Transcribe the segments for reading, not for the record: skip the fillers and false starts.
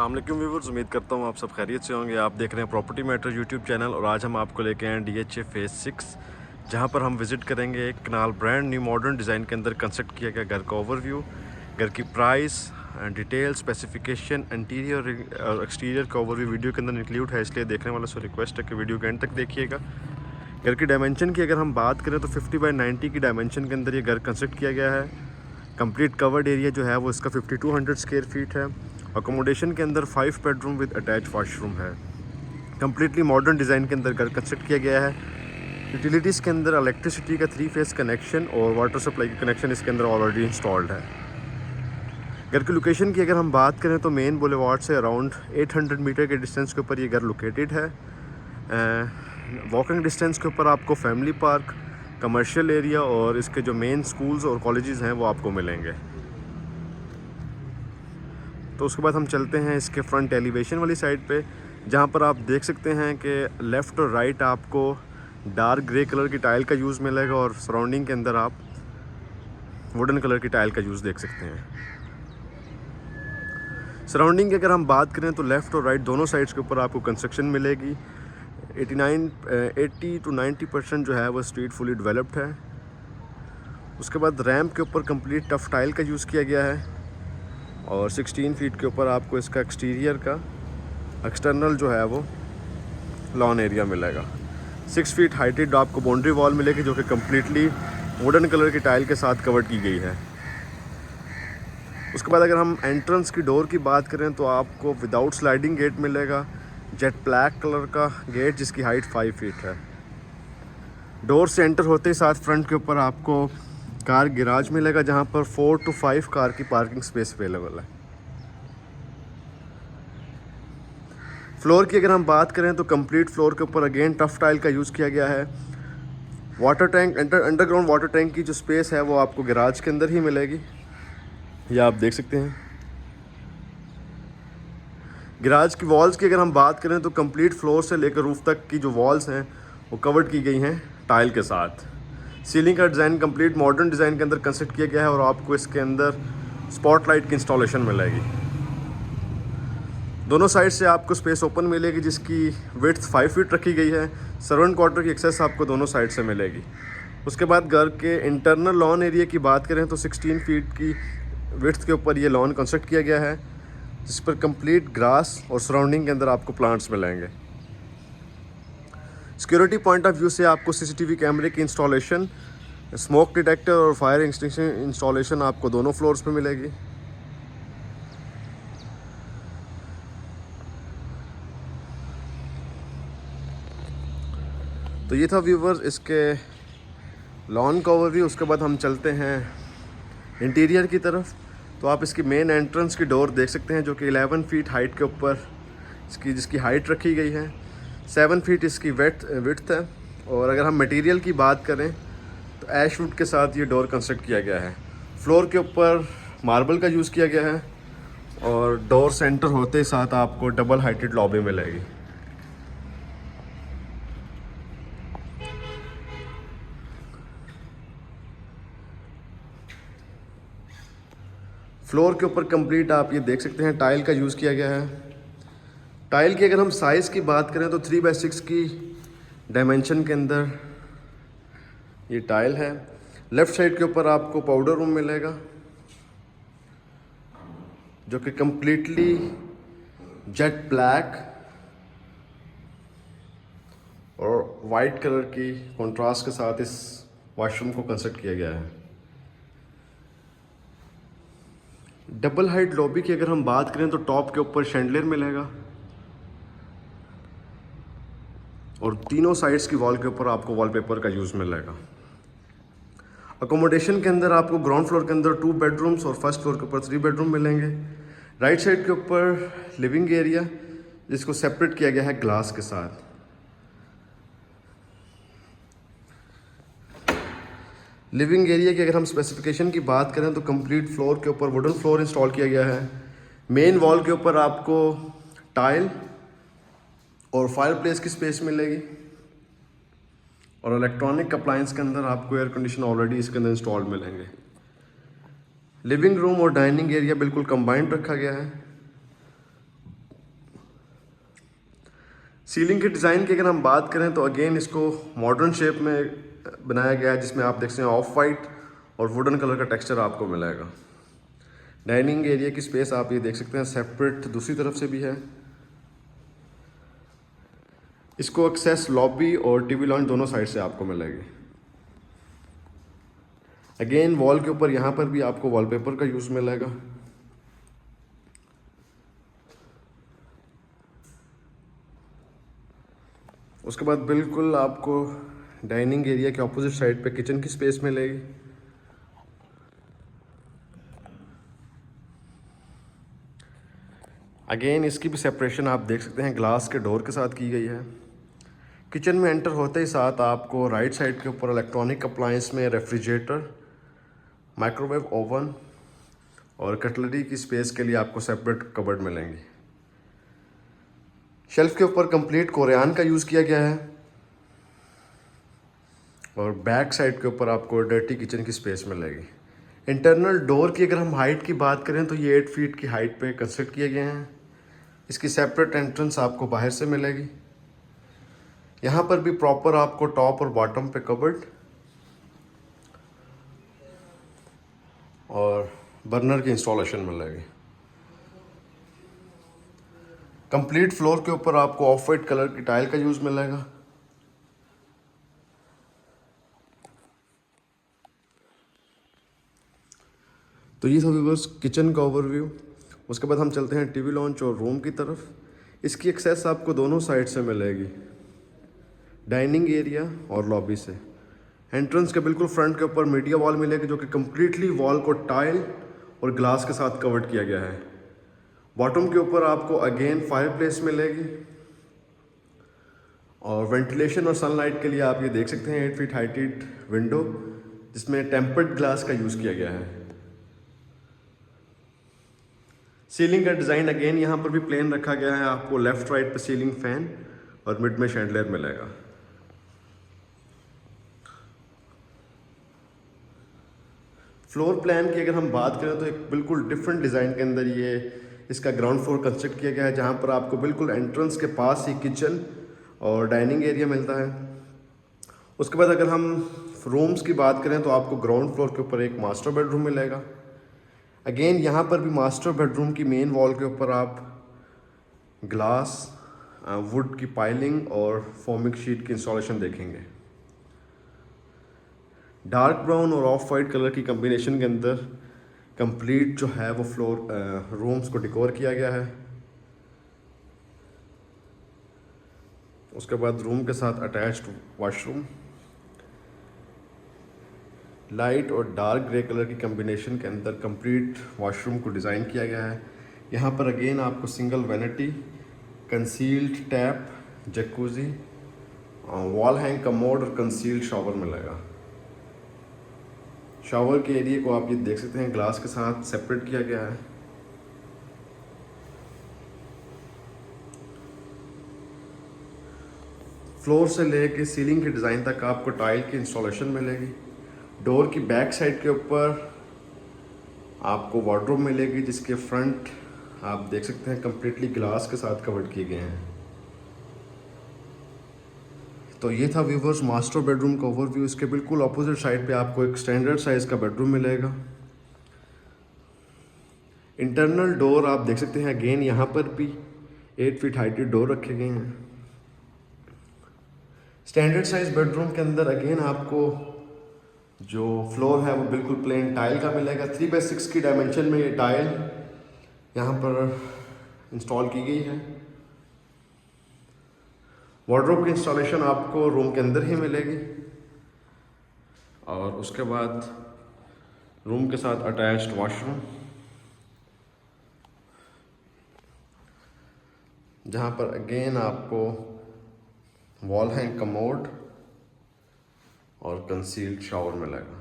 अस्सलामुअलैकुम व्यूवर्स, उम्मीद करता हूँ आप सब खैरियत से होंगे। आप देख रहे हैं प्रॉपर्टी मैटर यूट्यूब चैनल और आज हम आपको लेके आए हैं DHA फेज़ 6, जहाँ पर हम विज़िट करेंगे एक कनाल ब्रांड न्यू मॉडर्न डिज़ाइन के अंदर कंस्ट्रक्ट किया गया घर का ओवरव्यू, घर की प्राइस, डिटेल, स्पेसिफिकेशन, इंटीरियर और एक्सटीरियर का ओवरव्यू वीडियो के अंदर इंक्लूड है, इसलिए देखने वालों से रिक्वेस्ट है कि वीडियो के एंड तक देखिएगा। घर की डायमेंशन की अगर हम बात करें तो 50x90 की डायमेंशन के अंदर ये घर कंस्ट्रक्ट किया गया है। कंप्लीट कवर्ड एरिया जो है वो इसका 5200 स्क्वायर फीट है। अकोमोडेशन के अंदर 5 बेडरूम विद अटैच वाशरूम है। कम्प्लीटली मॉडर्न डिज़ाइन के अंदर घर कंस्ट्रक्ट किया गया है। यूटिलिटीज़ के अंदर इलेक्ट्रिसिटी का 3 फेज़ कनेक्शन और वाटर सप्लाई का कनेक्शन इसके अंदर ऑलरेडी इंस्टॉल्ड है। घर की लोकेशन की अगर हम बात करें तो मेन बुलेवार्ड से अराउंड 800 मीटर के डिस्टेंस के ऊपर ये घर लोकेटेड है। वॉकिंग डिस्टेंस के ऊपर आपको फैमिली पार्क, कमर्शियल एरिया और इसके जो मेन स्कूल्स और कॉलेजेस हैं वो आपको मिलेंगे। तो उसके बाद हम चलते हैं इसके फ्रंट एलिवेशन वाली साइड पे, जहाँ पर आप देख सकते हैं कि लेफ़्ट और राइट आपको डार्क ग्रे कलर की टाइल का यूज़ मिलेगा और सराउंडिंग के अंदर आप वुडन कलर की टाइल का यूज़ देख सकते हैं। सराउंडिंग की अगर हम बात करें तो लेफ़्ट और राइट दोनों साइड्स के ऊपर आपको कंस्ट्रक्शन मिलेगी। 80 to 90% जो है वो स्ट्रीट फुली डेवलप्ड है। उसके बाद रैम्प के ऊपर कंप्लीट टफ टाइल का यूज़ किया गया है और 16 फीट के ऊपर आपको इसका एक्सटीरियर का एक्सटर्नल जो है वो लॉन एरिया मिलेगा। 6 फीट हाइटेड आपको बाउंड्री वॉल मिलेगी जो कि कम्प्लीटली वुडन कलर की टाइल के साथ कवर की गई है। उसके बाद अगर हम एंट्रेंस की डोर की बात करें तो आपको विदाउट स्लाइडिंग गेट मिलेगा, जेट ब्लैक कलर का गेट जिसकी हाइट 5 फीट है। डोर से एंटर होते ही साथ फ्रंट के ऊपर आपको कार गैराज मिलेगा जहां पर 4 to 5 कार की पार्किंग स्पेस अवेलेबल है। फ्लोर की अगर हम बात करें तो कंप्लीट फ्लोर के ऊपर अगेन टफ टाइल का यूज़ किया गया है। Water tank underground water tank की जो स्पेस है वो आपको गैराज के अंदर ही मिलेगी, यह आप देख सकते हैं। गैराज की वॉल्स की अगर हम बात करें तो कंप्लीट फ्लोर से लेकर रूफ तक की जो वॉल्स हैं वो कवर्ड की गई हैं टाइल के साथ। सीलिंग का डिज़ाइन कंप्लीट मॉडर्न डिज़ाइन के अंदर कंस्ट्रक्ट किया गया है और आपको इसके अंदर स्पॉटलाइट की इंस्टॉलेशन मिलेगी। दोनों साइड से आपको स्पेस ओपन मिलेगी जिसकी विड्थ 5 फीट रखी गई है। सर्वेंट क्वार्टर की एक्सेस आपको दोनों साइड से मिलेगी। उसके बाद घर के इंटरनल लॉन एरिया की बात करें तो 16 फीट की विड्थ के ऊपर ये लॉन कंस्ट्रक्ट किया गया है जिस पर कंप्लीट ग्रास और सराउंडिंग के अंदर आपको प्लांट्स मिलेंगे। सिक्योरिटी पॉइंट ऑफ व्यू से आपको CCTV कैमरे की इंस्टॉलेशन, स्मोक डिटेक्टर और फायर एक्सटिंग्विशर इंस्टॉलेशन आपको दोनों फ्लोर्स पे मिलेगी। तो ये था व्यूवर्स इसके लॉन का ओवरव्यू। उसके बाद हम चलते हैं इंटीरियर की तरफ। तो आप इसकी मेन एंट्रेंस की डोर देख सकते हैं जो कि 11 फीट हाइट के ऊपर जिसकी हाइट रखी गई है। 7 फीट इसकी विड्थ है और अगर हम मटेरियल की बात करें तो ऐश वुड के साथ ये डोर कंस्ट्रक्ट किया गया है। फ्लोर के ऊपर मार्बल का यूज़ किया गया है और डोर सेंटर होते ही साथ आपको डबल हाइटेड लॉबी मिलेगी। फ्लोर के ऊपर कंप्लीट आप ये देख सकते हैं टाइल का यूज़ किया गया है। टाइल की अगर हम साइज़ की बात करें तो 3x6 की डायमेंशन के अंदर ये टाइल है। लेफ़्ट साइड के ऊपर आपको पाउडर रूम मिलेगा जो कि कम्प्लीटली जेट ब्लैक और वाइट कलर की कंट्रास्ट के साथ इस वॉशरूम को कंस्ट्रक्ट किया गया है। डबल हाइट लॉबी की अगर हम बात करें तो टॉप के ऊपर शैंडलियर मिलेगा और तीनों साइड्स की वॉल के ऊपर आपको वॉलपेपर का यूज़ मिलेगा। अकोमोडेशन के अंदर आपको ग्राउंड फ्लोर के अंदर 2 बेडरूम्स और फर्स्ट फ्लोर के ऊपर 3 बेडरूम मिलेंगे। राइट साइड के ऊपर लिविंग एरिया जिसको सेपरेट किया गया है ग्लास के साथ। लिविंग एरिया की अगर हम स्पेसिफिकेशन की बात करें तो कंप्लीट फ्लोर के ऊपर वुडन फ्लोर इंस्टॉल किया गया है। मेन वॉल के ऊपर आपको टाइल और फायरप्लेस की स्पेस मिलेगी और इलेक्ट्रॉनिक अप्लायंस के अंदर आपको एयर कंडीशन ऑलरेडी इसके अंदर इंस्टॉल्ड मिलेंगे। लिविंग रूम और डाइनिंग एरिया बिल्कुल कंबाइंड रखा गया है। सीलिंग के डिज़ाइन की अगर हम बात करें तो अगेन इसको मॉडर्न शेप में बनाया गया है, जिसमें आप देख सकते हैं ऑफ वाइट और वुडन कलर का टेक्सचर आपको मिलेगा। डाइनिंग एरिया की स्पेस आप ये देख सकते हैं सेपरेट दूसरी तरफ से भी है। इसको एक्सेस लॉबी और टीवी लॉन्च दोनों साइड से आपको मिलेगी। अगेन वॉल के ऊपर यहाँ पर भी आपको वॉलपेपर का यूज़ मिलेगा। उसके बाद बिल्कुल आपको डाइनिंग एरिया के ऑपोजिट साइड पे किचन की स्पेस मिलेगी। अगेन इसकी भी सेपरेशन आप देख सकते हैं ग्लास के डोर के साथ की गई है। किचन में एंटर होते ही साथ आपको राइट साइड के ऊपर इलेक्ट्रॉनिक अप्लायंस में रेफ्रिजरेटर, माइक्रोवेव ओवन और कटलरी की स्पेस के लिए आपको सेपरेट कबर्ड मिलेंगी। शेल्फ के ऊपर कंप्लीट कोरियान का यूज़ किया गया है और बैक साइड के ऊपर आपको डर्टी किचन की स्पेस मिलेगी। इंटरनल डोर की अगर हम हाइट की बात करें तो ये 8 फीट की हाइट पे कंस्ट्रक्ट किए गए हैं। इसकी सेपरेट एंट्रेंस आपको बाहर से मिलेगी। यहाँ पर भी प्रॉपर आपको टॉप और बॉटम पे कबर्ड और बर्नर की इंस्टॉलेशन मिलेगी। कंप्लीट फ्लोर के ऊपर आपको ऑफ वाइट कलर की टाइल का यूज़ मिलेगा। तो ये था व्यूअर्स किचन का ओवरव्यू। उसके बाद हम चलते हैं टीवी लॉन्च और रूम की तरफ। इसकी एक्सेस आपको दोनों साइड से मिलेगी, डाइनिंग एरिया और लॉबी से। एंट्रेंस के बिल्कुल फ्रंट के ऊपर मीडिया वॉल मिलेगी, जो कि कम्प्लीटली वॉल को टाइल और ग्लास के साथ कवर्ड किया गया है। बॉटम के ऊपर आपको अगेन फायरप्लेस मिलेगी और वेंटिलेशन और सनलाइट के लिए आप ये देख सकते हैं 8 फीट हाइटेड विंडो, जिसमें टेम्पर्ड ग्लास का यूज़ किया गया है। सीलिंग का डिज़ाइन अगेन यहाँ पर भी प्लेन रखा गया है। आपको लेफ्ट राइट पे सीलिंग फैन और मिड में शैंडलियर मिलेगा। फ्लोर प्लान की अगर हम बात करें तो एक बिल्कुल डिफरेंट डिज़ाइन के अंदर ये इसका ग्राउंड फ्लोर कंस्ट्रक्ट किया गया है, जहाँ पर आपको बिल्कुल एंट्रेंस के पास ही किचन और डाइनिंग एरिया मिलता है। उसके बाद अगर हम रूम्स की बात करें तो आपको ग्राउंड फ्लोर के ऊपर एक मास्टर बेडरूम मिलेगा। अगेन यहाँ पर भी मास्टर बेडरूम की मेन वॉल के ऊपर आप ग्लास, वुड की पाइलिंग और फोमिक शीट की इंस्टॉलेशन देखेंगे। डार्क ब्राउन और ऑफ वाइट कलर की कम्बिनेशन के अंदर कंप्लीट जो है वो फ्लोर रूम्स को डेकोर किया गया है। उसके बाद रूम के साथ अटैच्ड वॉशरूम, लाइट और डार्क ग्रे कलर की कम्बिनेशन के अंदर कंप्लीट वॉशरूम को डिज़ाइन किया गया है। यहाँ पर अगेन आपको single vanity, concealed tap, jacuzzi, wall hang commode और कंसील्ड शावर मिलेगा। शावर के एरिया को आप ये देख सकते हैं ग्लास के साथ सेपरेट किया गया है। फ्लोर से लेके सीलिंग के डिज़ाइन तक आपको टाइल की इंस्टॉलेशन मिलेगी। डोर की बैक साइड के ऊपर आपको वार्डरोब मिलेगी, जिसके फ्रंट आप देख सकते हैं कम्प्लीटली ग्लास के साथ कवर्ड किए गए हैं। तो ये था व्यूवर्स मास्टर बेडरूम का ओवरव्यू। इसके बिल्कुल अपोजिट साइड पे आपको एक स्टैंडर्ड साइज़ का बेडरूम मिलेगा। इंटरनल डोर आप देख सकते हैं अगेन यहाँ पर भी 8 फीट हाइटेड डोर रखे गए हैं। स्टैंडर्ड साइज बेडरूम के अंदर अगेन आपको जो फ्लोर है वो बिल्कुल प्लेन टाइल का मिलेगा। 3/6 की डायमेंशन में ये टाइल यहाँ पर इंस्टॉल की गई है। वार्डरोब की इंस्टॉलेशन आपको रूम के अंदर ही मिलेगी और उसके बाद रूम के साथ अटैच्ड वॉशरूम, जहाँ पर अगेन आपको वॉल हैंग कमोड और कंसील्ड शावर मिलेगा।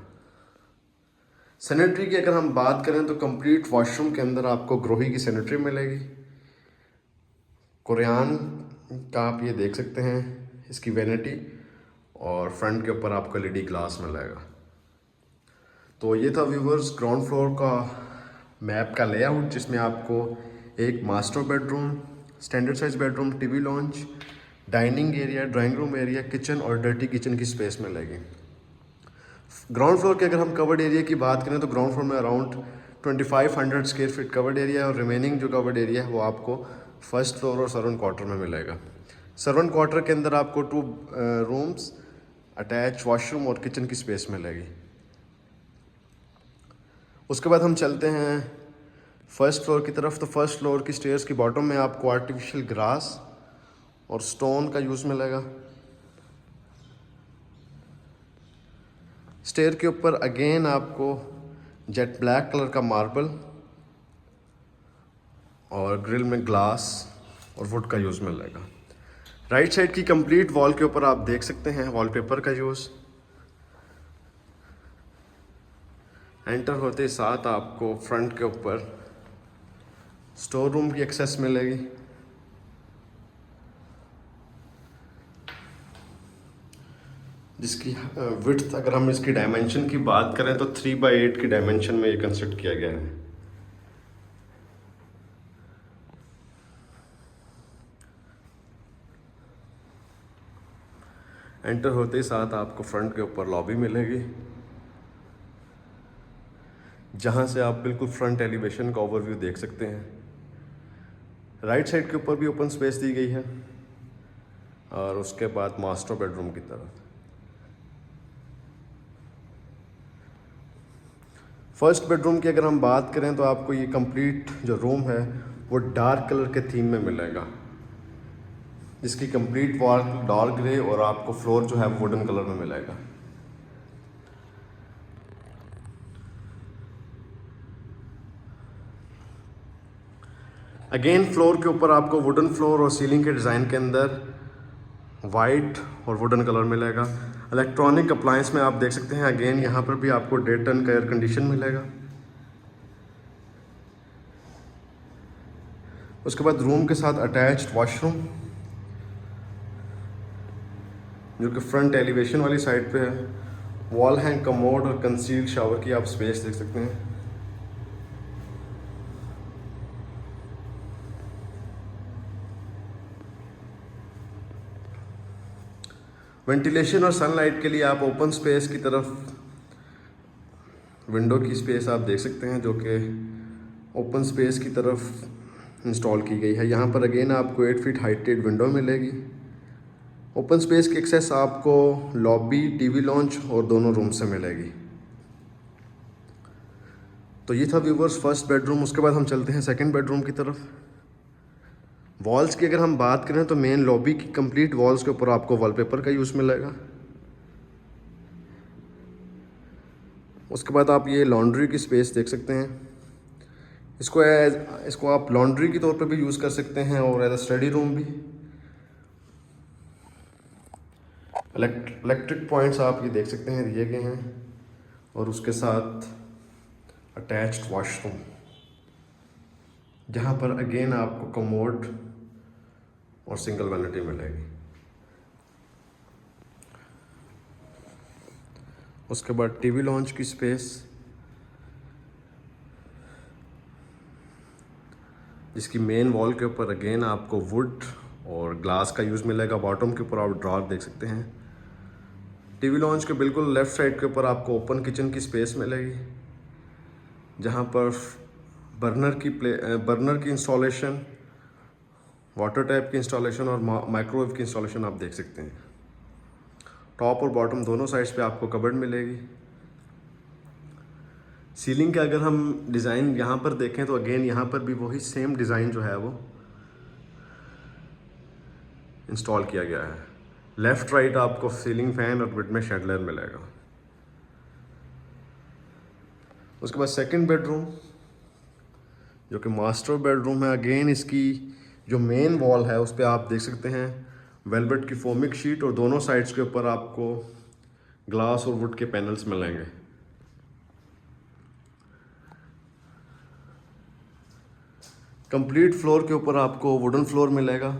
सैनिटरी की अगर हम बात करें तो कंप्लीट वॉशरूम के अंदर आपको ग्रोही की सैनिटरी मिलेगी। कोरियान का आप ये देख सकते हैं इसकी वैनिटी और फ्रंट के ऊपर आपको LED ग्लास मिलेगा। तो ये था व्यूवर्स ग्राउंड फ्लोर का मैप का लेआउट, जिसमें आपको एक master bedroom, standard size bedroom, TV launch, dining area, drawing room area, kitchen और डर्टी किचन की स्पेस मिलेगी। ग्राउंड फ्लोर के अगर हम कवर्ड एरिया की बात करें तो ग्राउंड फ्लोर में around 2500 square feet covered area है और रिमेनिंग जो कवर्ड एरिया है वो आपको फर्स्ट फ्लोर और सर्वेंट क्वार्टर में मिलेगा। सर्वेंट क्वार्टर के अंदर आपको 2 रूम्स, अटैच वॉशरूम और किचन की स्पेस मिलेगी। उसके बाद हम चलते हैं फर्स्ट फ्लोर की तरफ। तो फर्स्ट फ्लोर की स्टेयर्स की बॉटम में आपको आर्टिफिशियल ग्रास और स्टोन का यूज़ मिलेगा। स्टेयर के ऊपर अगेन आपको जेट ब्लैक कलर का मार्बल और ग्रिल में ग्लास और वुड का यूज़ मिलेगा। राइट साइड की कंप्लीट वॉल के ऊपर आप देख सकते हैं वॉलपेपर का यूज़। एंटर होते साथ आपको फ्रंट के ऊपर स्टोर रूम की एक्सेस मिलेगी। जिसकी विड्थ अगर हम इसकी डायमेंशन की बात करें तो 3/8 की डायमेंशन में ये कंस्ट्रक्ट किया गया है। एंटर होते ही साथ आपको फ्रंट के ऊपर लॉबी मिलेगी, जहां से आप बिल्कुल फ्रंट एलिवेशन का ओवरव्यू देख सकते हैं। राइट साइड के ऊपर भी ओपन स्पेस दी गई है और उसके बाद मास्टर बेडरूम की तरफ। फर्स्ट बेडरूम की अगर हम बात करें तो आपको ये कंप्लीट जो रूम है वो डार्क कलर के थीम में मिलेगा, जिसकी कंप्लीट वॉल डार्क ग्रे और आपको फ्लोर जो है वुडन कलर में मिलेगा। अगेन फ्लोर के ऊपर आपको वुडन फ्लोर और सीलिंग के डिज़ाइन के अंदर वाइट और वुडन कलर मिलेगा। इलेक्ट्रॉनिक अप्लायंस में आप देख सकते हैं अगेन यहाँ पर भी आपको 1.5 टन का एयर कंडीशन मिलेगा। उसके बाद रूम के साथ अटैच्ड वॉशरूम जो कि फ्रंट एलिवेशन वाली साइड पे है। वॉल हैंग कमोड और कंसील्ड शावर की आप स्पेस देख सकते हैं। वेंटिलेशन और सनलाइट के लिए आप ओपन स्पेस की तरफ विंडो की स्पेस आप देख सकते हैं, जो कि ओपन स्पेस की तरफ इंस्टॉल की गई है। यहाँ पर अगेन आपको 8 फीट हाइटेड विंडो मिलेगी। ओपन स्पेस की एक्सेस आपको लॉबी, टीवी लॉन्च और दोनों रूम से मिलेगी। तो ये था व्यूवर्स फर्स्ट बेडरूम। उसके बाद हम चलते हैं सेकंड बेडरूम की तरफ। वॉल्स की अगर हम बात करें तो मेन लॉबी की कंप्लीट वॉल्स के ऊपर आपको वॉलपेपर का यूज़ मिलेगा। उसके बाद आप ये लॉन्ड्री की स्पेस देख सकते हैं। इसको आप लॉन्ड्री के तौर पे भी यूज़ कर सकते हैं और एज अ स्टडी रूम भी। इलेक्ट्रिक पॉइंट्स आप ये देख सकते हैं दिए गए हैं और उसके साथ अटैच्ड वॉशरूम, जहाँ पर अगेन आपको कमोड और सिंगल वैनिटी मिलेगी। उसके बाद टीवी लॉन्च की स्पेस, जिसकी मेन वॉल के ऊपर अगेन आपको वुड और ग्लास का यूज़ मिलेगा। बॉटम के ऊपर आप ड्रॉर देख सकते हैं। टीवी लॉन्च के बिल्कुल लेफ़्ट साइड के ऊपर आपको ओपन किचन की स्पेस मिलेगी, जहाँ पर बर्नर की इंस्टॉलेशन, वाटर टैप की इंस्टॉलेशन और माइक्रोवेव की इंस्टॉलेशन आप देख सकते हैं। टॉप और बॉटम दोनों साइड्स पे आपको कबर्ड मिलेगी। सीलिंग का अगर हम डिज़ाइन यहाँ पर देखें तो अगेन यहाँ पर भी वही सेम डिज़ाइन जो है वो इंस्टॉल किया गया है। लेफ़्ट राइट आपको सीलिंग फैन और मिड में शैडलर मिलेगा। उसके बाद सेकंड बेडरूम जो कि मास्टर बेडरूम है। अगेन इसकी जो मेन वॉल है उस पर आप देख सकते हैं वेलवेट की फोमिक शीट और दोनों साइड्स के ऊपर आपको ग्लास और वुड के पैनल्स मिलेंगे। कंप्लीट फ्लोर के ऊपर आपको वुडन फ्लोर मिलेगा।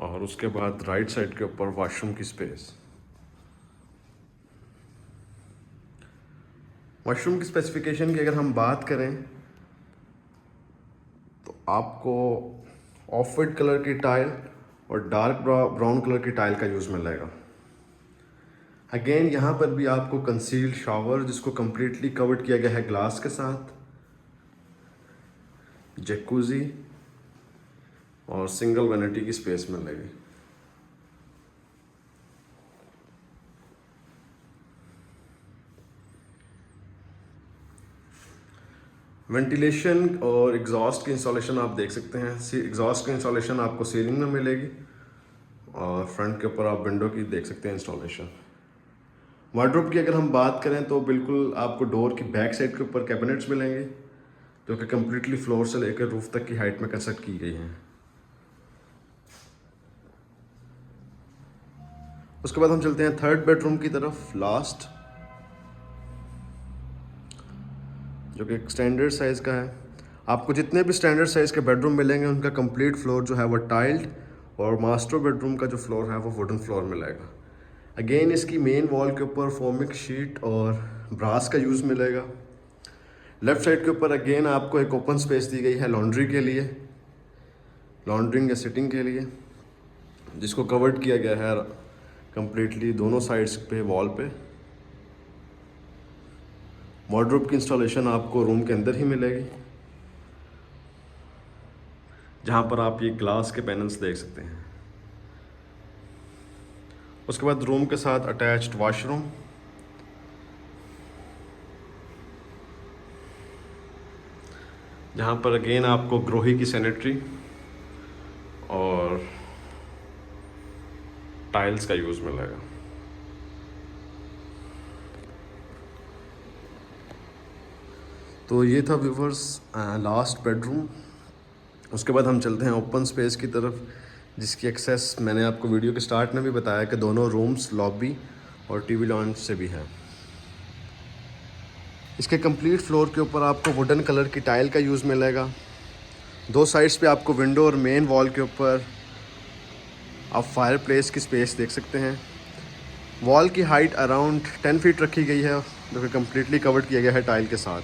और उसके बाद राइट साइड के ऊपर वॉशरूम की स्पेस। वॉशरूम की स्पेसिफिकेशन की अगर हम बात करें आपको ऑफ वाइट कलर की टाइल और डार्क ब्राउन कलर की टाइल का यूज़ मिलेगा। अगेन यहाँ पर भी आपको कंसील्ड शावर जिसको कम्प्लीटली कवर्ड किया गया है ग्लास के साथ, जैकुजी और सिंगल वैनिटी की स्पेस मिलेगी। वेंटिलेशन और एग्जॉस्ट की इंस्टॉलेशन आप देख सकते हैं। एग्जॉस्ट की इंस्टॉलेशन आपको सीलिंग में मिलेगी और फ्रंट के ऊपर आप विंडो की देख सकते हैं इंस्टॉलेशन। वार्डरोब की अगर हम बात करें तो बिल्कुल आपको डोर की बैक साइड के ऊपर कैबिनेट्स मिलेंगे जो कि कम्प्लीटली फ्लोर से लेकर रूफ तक की हाइट में कंस्ट्रक्ट की गई हैं। उसके बाद हम चलते हैं थर्ड बेडरूम की तरफ, लास्ट, जो कि एक स्टैंडर्ड साइज़ का है। आपको जितने भी स्टैंडर्ड साइज़ के बेडरूम मिलेंगे उनका कंप्लीट फ्लोर जो है वो टाइल्ड और मास्टर बेडरूम का जो फ्लोर है वो वुडन फ्लोर मिलेगा। अगेन इसकी मेन वॉल के ऊपर फोमिक शीट और ब्रास का यूज़ मिलेगा। लेफ़्ट साइड के ऊपर अगेन आपको एक ओपन स्पेस दी गई है लॉन्ड्री के लिए, लॉन्ड्रिंग या सिटिंग के लिए, जिसको कवर्ड किया गया है कम्प्लीटली दोनों साइड्स पे वॉल पे। वार्डरोब की इंस्टॉलेशन आपको रूम के अंदर ही मिलेगी, जहाँ पर आप ये ग्लास के पैनल्स देख सकते हैं। उसके बाद रूम के साथ अटैच्ड वॉशरूम, जहाँ पर अगेन आपको ग्रोही की सैनिटरी और टाइल्स का यूज़ मिलेगा। तो ये था व्यूवर्स लास्ट बेडरूम। उसके बाद हम चलते हैं ओपन स्पेस की तरफ, जिसकी एक्सेस मैंने आपको वीडियो के स्टार्ट में भी बताया कि दोनों रूम्स लॉबी और टीवी लॉन्च से भी है। इसके कंप्लीट फ्लोर के ऊपर आपको वुडन कलर की टाइल का यूज़ मिलेगा। दो साइड्स पे आपको विंडो और मेन वॉल के ऊपर आप फायर प्लेस की स्पेस देख सकते हैं। वॉल की हाइट अराउंड 10 फीट रखी गई है, जो कि कम्प्लीटली कवर्ड किया गया है टाइल के साथ।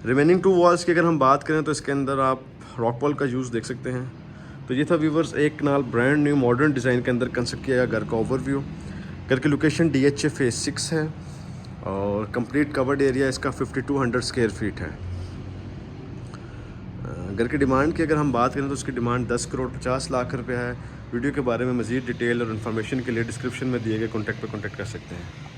रिमेनिंग 2 वॉल्स की अगर हम बात करें तो इसके अंदर आप रॉकवॉल का यूज़ देख सकते हैं। तो ये था व्यूवर्स एक कनाल ब्रांड न्यू मॉडर्न डिज़ाइन के अंदर कंस्ट्रक्ट किया गया घर का ओवरव्यू। घर की लोकेशन DHA फेज़ 6 है और कंप्लीट कवर्ड एरिया इसका 5200 स्क्वायर फीट है। घर की डिमांड की अगर हम बात करें तो उसकी डिमांड 10 करोड़ 50 लाख रुपये है। वीडियो के बारे में मज़ीद डिटेल और इन्फॉर्मेशन के लिए डिस्क्रिप्शन में दिए गए कॉन्टैक्ट पर कॉन्टैक्ट कर सकते हैं।